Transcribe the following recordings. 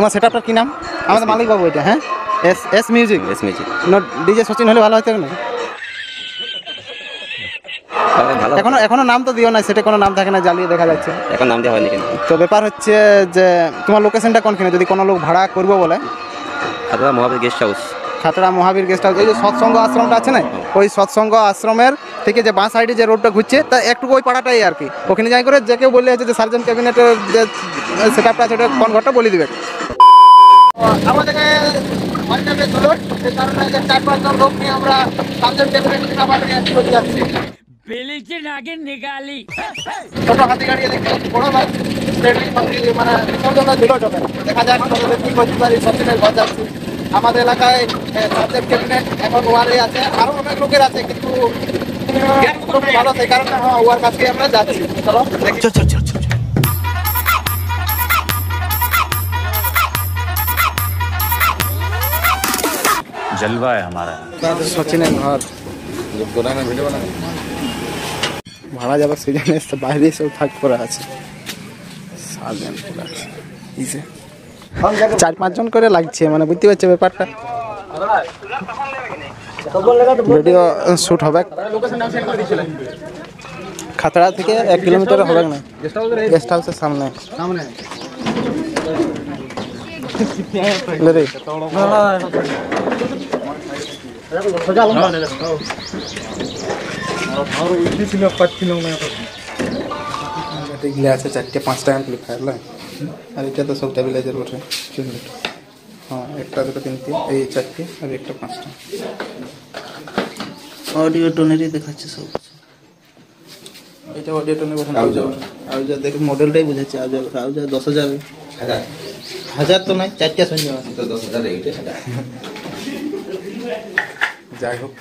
তোমার সেটআপটা কি নাম? আমাদের মালিক বাবু এটা। হ্যাঁ, S S music. S music. DJ Sachin হলে ভালো হতো না? এখনো নাম তো দিও না, সেটা কোনো নাম থাকে না, জ্বালিয়ে দেখা যাচ্ছে। এখন নাম দেওয়া হয়নি কিন্তু। তো ব্যাপার হচ্ছে যে তোমার লোকেশনটা কোনখানে, যদি কোনো লোক ভাড়া করবো বলে? খাতড়া মহাবীর গেস্ট হাউস। খাতড়া মহাবীর গেস্ট হাউস, এই যে সৎসঙ্গ আশ্রমটা আছে না, ওই সৎসঙ্গ আশ্রমের থেকে যে বাঁ সাইডে যে রোডটা ঘুরছে, তা একটু ওই পাড়াটাই আর কি। ওখানে যাই করে যে কেউ বললে হচ্ছে যে সার্জন ক্যাবিনেটের যে সেটআপটা আছে ওটা কোন ঘরটা বলে দিবে। আমাদেরকে চার-পাঁচজন লোক নিয়ে আমরা সার্জন ক্যাবিনেট আবার চলে যাচ্ছি। বেলিতে নাগে নিগালি ছোট হাতি গাড়ি দেখতে বড় বাস মানে বিসর্জন দিল চলে দেখা যাক কি করতে পারি। সচিনের ঘর যাচ্ছি। আমাদের এলাকায় সাবজেক্ট ক্যাবিনেট এখন ওয়ারে আছে, আরো অনেক লোকের আছে, কিন্তু ভালো সেই কারণে ওয়ার কাছে আমরা যাচ্ছি। চলো जलवा है हमारा। সচিনের ঘর ভাড়া যাবার সিজনে বাইরে সব থাক করা আছে, 4-5 জন করে লাগছে, মানে বুঝতে পারছে ব্যাপারটা। ভিডিও শ্যুট হবে খাতড়া থেকে 1 কিলোমিটার হবে না, গেস্ট হাউসের সামনে। আছে 4-5টা অ্যাম্পলিফায়ার, আর এটা তো সব স্টেবিলাইজার বটে। হ্যাঁ, 1, 2, 3, 4 এই 4টে আর একটা 5টা অডিও টোনেরই দেখাচ্ছে সব। এটা অডিও টোনের বটে। আউজা দেখে মডেলটাই বুঝাচ্ছে। আউজা 10,000 হাজার তো নাই, 4টা শুনছে 10,000 এইটা। যাই হোক,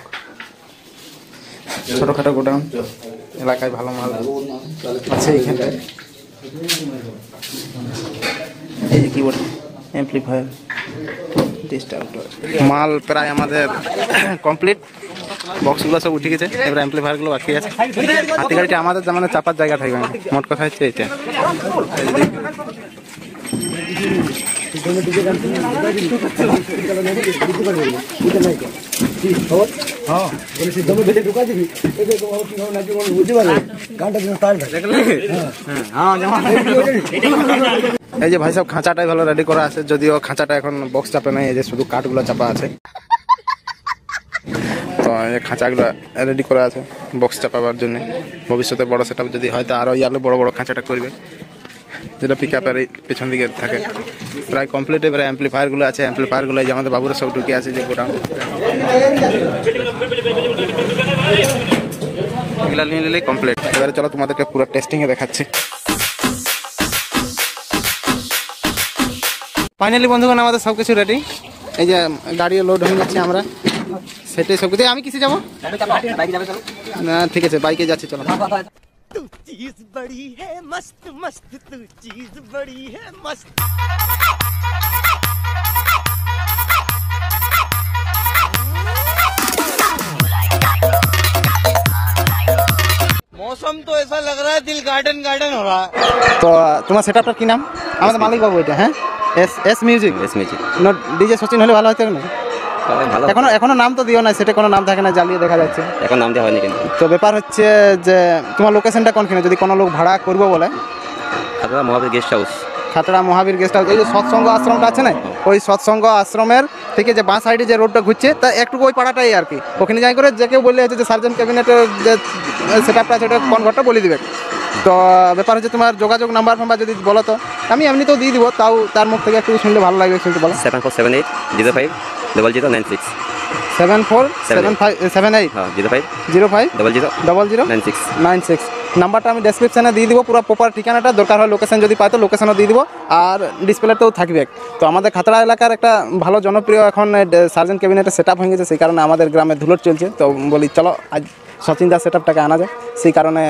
ছোটখাটো গোডাউন এলাকায় ভালো মাল আছে এইখানটায়। এই যে কি বলে অ্যাম্পলিফায়ার, ডিস্টার্বার মাল প্রায় আমাদের কমপ্লিট। বক্সগুলো সব উঠে গেছে, এবার অ্যাম্পলিফায়ারগুলো বাকি আছে। হাতি গাড়িটা আমাদের মানে চাপার জায়গা থাকবে না, মোট কথা হচ্ছে এটা। এই যে ভাই সব খাঁচাটাই ভালো রেডি করা আছে, যদিও খাঁচাটা এখন বক্স চাপে নাই, এই যে শুধু কাঠগুলো চাপা আছে। তো এই খাঁচাগুলো রেডি করা আছে বক্স চাপাবার জন্য। ভবিষ্যতে বড় সেটআপ যদি হয় তো আরো ইয়ারলে বড় বড় খাঁচাটা করবে, যেটা পিক আপের পেছন দিকে থাকে। প্রায় কমপ্লিট। এবারে অ্যাম্পলিফায়ারগুলো আছে, অ্যাম্পলিফায়ারগুলো যে আমাদের বাবুরা সব ঢুকে আছে যে গোডাউন, এগুলো নিয়ে নিলেই কমপ্লিট। এবারে চলো তোমাদেরকে পুরো টেস্টিংয়ে দেখাচ্ছি। ফাইনালি বন্ধুগণ আমাদের সব কিছু রেডি। এই যে গাড়িও লোড হয়ে যাচ্ছে, আমরা সেটাই সব কিছু। আমি কিসে যাবো? না ঠিক আছে, বাইকে যাচ্ছি, চলো। तू चीज बड़ी है मस्त मस्त, तू चीज बड़ी है मस्त। मौसम तो ऐसा लग रहा है दिल गार्डन गार्डन हो रहा है। তো তোমার সেটআপটা কি নাম? আমাদের মালিক বাবু এটা। হ্যাঁ, S music. S music. DJ Sachin হলে ভালো হতো না? এখনো নাম তো দিও না, সেটা কোনো নাম থাকে না, জ্বালিয়ে দেখা যাচ্ছে। এখন নাম দেওয়া হয়নি কিন্তু। তো ব্যাপার হচ্ছে যে তোমার লোকেশনটা কোনখানে, যদি কোনো লোক ভাড়া করবো বলে? খাতড়া মহাবীর গেস্ট হাউস। খাতড়া মহাবীর গেস্ট হাউস, এই যে সৎসঙ্গ আশ্রমটা আছে না, ওই সৎসঙ্গ আশ্রমের থেকে যে বাঁ সাইডে যে রোডটা ঘুরছে, তা একটু ওই পাড়াটাই আর কি। ওখানে যাই করে যে কেউ বললে হচ্ছে যে সার্জন ক্যাবিনেটের যে সেটআপটা আছে ওটা কোন ঘরটা বলে দিবে। তো ব্যাপার হচ্ছে তোমার যোগাযোগ নাম্বার ফাম্বার যদি বলো তো আমি এমনিতেও দিয়ে দিব, তাও তার মুখ থেকে একটু শুনলে ভালো লাগবে, শুনতে বলো। 7478 05 0096 747578 05 05 00 96 নাম্বারটা আমি ডেসক্রিপশানে দিয়ে দিব, পুরো প্রপার ঠিকানাটা। দরকার হয় লোকেশন যদি পাই তো লোকেশনও দিয়ে দিব, আর ডিসপ্লেতেও থাকবে। তো আমাদের খাতড়া এলাকার একটা ভালো জনপ্রিয় এখন সার্জন ক্যাবিনেটের সেটআপ হয়ে গেছে, সেই কারণে আমাদের গ্রামে ধুলোট চলছে। তো বলি চলো আজ সচিনদার সেটআপটাকে আনা যায়, সেই কারণে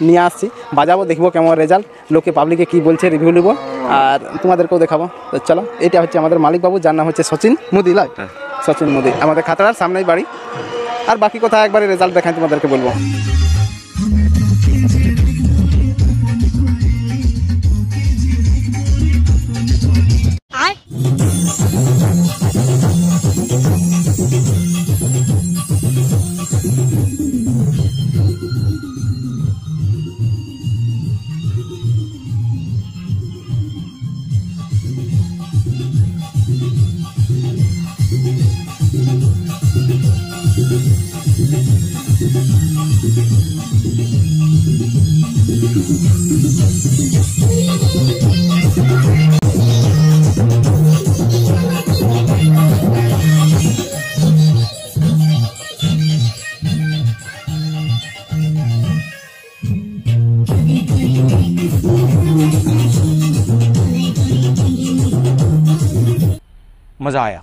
নিয়ে আসছি। বাজাবো, দেখবো কেমন রেজাল্ট, লোকে পাবলিকে কী বলছে রিভিউ নেবো, আর তোমাদেরকেও দেখাবো। তো চলো, এটা হচ্ছে আমাদের মালিকবাবু, যার নাম হচ্ছে সচিন মুদি। সচিন মুদি আমাদের খাতড়ার সামনেই বাড়ি। আর বাকি কথা একবারে রেজাল্ট দেখাই তোমাদেরকে বলবো। मज़ा आया।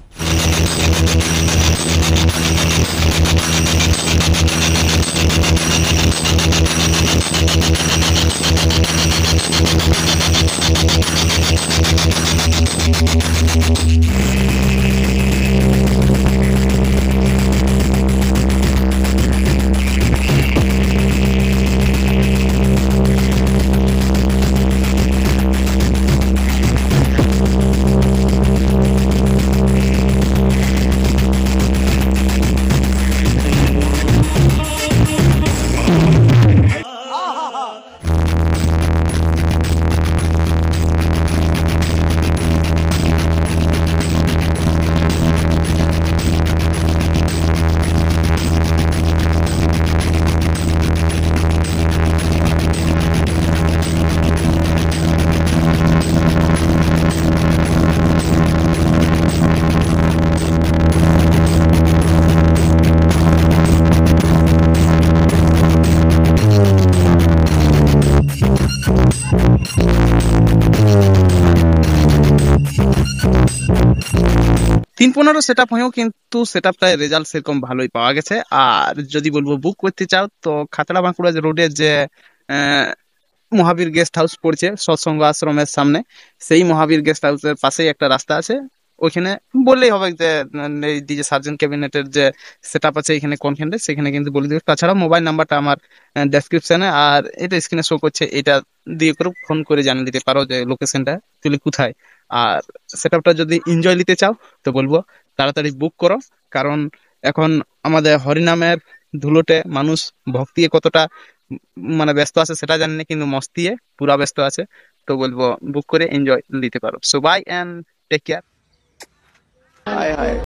তিন পনেরো সেট আপ হয়েও কিন্তু সেট আপটায় রেজাল্ট সেরকম ভালোই পাওয়া গেছে। আর যদি বলবো বুক করতে চাও তো খাতড়া বাঁকুড়া রোডের যে আহ, মহাবীর গেস্ট হাউস পড়ছে সৎসঙ্গ আশ্রমের সামনে, সেই মহাবীর গেস্ট হাউসের পাশেই একটা রাস্তা আছে। ওইখানে বললেই হবে যে এই ডিজে সার্জেন্ট ক্যাবিনেটের যে সেট আপ আছে এখানে কোনখানে, সেখানে কিন্তু বলে দেবে। তাছাড়া মোবাইল নাম্বারটা আমার ডেসক্রিপশনে আর এটা স্ক্রিনে শো করছে, এটা দিয়ে করে ফোন করে জানিয়ে দিতে পারো যে লোকেশনটা তুলি কোথায়। আর সেট আপটা যদি এনজয় নিতে চাও তো বলবো তাড়াতাড়ি বুক করো, কারণ এখন আমাদের হরিনামের ধুলোটে মানুষ ভক্তি কতটা মানে ব্যস্ত আছে সেটা জানি না, কিন্তু মস্তিয়ে পুরা ব্যস্ত আছে। তো বলবো বুক করে এনজয় নিতে পারো। So bye and take care.